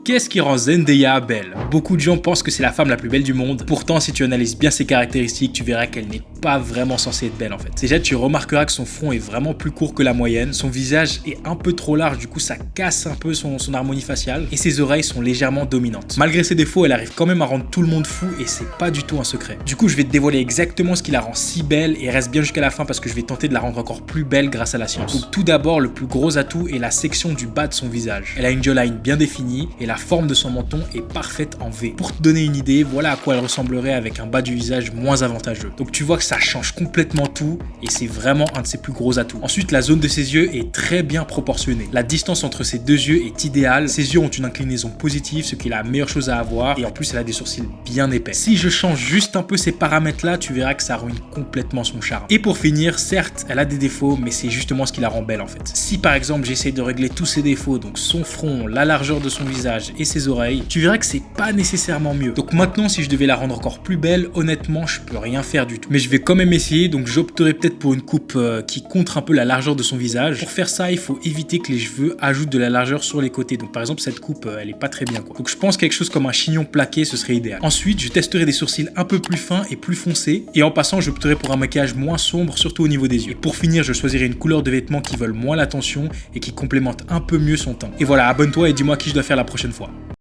Qu'est-ce qui rend Zendaya belle? Beaucoup de gens pensent que c'est la femme la plus belle du monde. Pourtant, si tu analyses bien ses caractéristiques, tu verras qu'elle n'est pas vraiment censée être belle en fait. Déjà, tu remarqueras que son front est vraiment plus court que la moyenne. Son visage est un peu trop large, du coup ça casse un peu son harmonie faciale. Et ses oreilles sont légèrement dominantes. Malgré ses défauts, elle arrive quand même à rendre tout le monde fou et c'est pas du tout un secret. Du coup, je vais te dévoiler exactement ce qui la rend si belle et reste bien jusqu'à la fin parce que je vais tenter de la rendre encore plus belle grâce à la science. Donc tout d'abord, le plus gros atout est la section du bas de son visage. Elle a une jawline bien définie et la forme de son menton est parfaite en V. Pour te donner une idée, voilà à quoi elle ressemblerait avec un bas du visage moins avantageux. Donc tu vois que ça change complètement tout et c'est vraiment un de ses plus gros atouts. Ensuite, la zone de ses yeux est très bien proportionnée. La distance entre ses deux yeux est idéale. Ses yeux ont une inclinaison positive, ce qui est la meilleure chose à avoir, et en plus elle a des sourcils bien épais. Si je change juste un peu ces paramètres là, tu verras que ça ruine complètement son charme. Et pour finir, certes elle a des défauts, mais c'est justement ce qui la rend belle en fait. Si par exemple j'essaie de régler tous ses défauts, donc son front, la largeur de son visage et ses oreilles, tu verras que c'est pas nécessairement mieux. Donc maintenant, si je devais la rendre encore plus belle, honnêtement je peux rien faire du tout. Mais je vais quand même essayer, donc j'opterai peut-être pour une coupe qui contre un peu la largeur de son visage. Pour faire ça, il faut éviter que les cheveux ajoutent de la largeur sur les côtés. Donc par exemple cette coupe, elle est pas très bien quoi. Donc je pense quelque chose comme un chignon plaqué, ce serait idéal. Ensuite, je testerai des sourcils un peu plus fins et plus foncés. Et en passant, j'opterai pour un maquillage moins sombre, surtout au niveau des yeux. Et pour finir, je choisirai une couleur de vêtements qui veulent moins l'attention et qui complémente un peu mieux son teint. Et voilà, abonne-toi et dis-moi qui je dois faire la prochaine fois.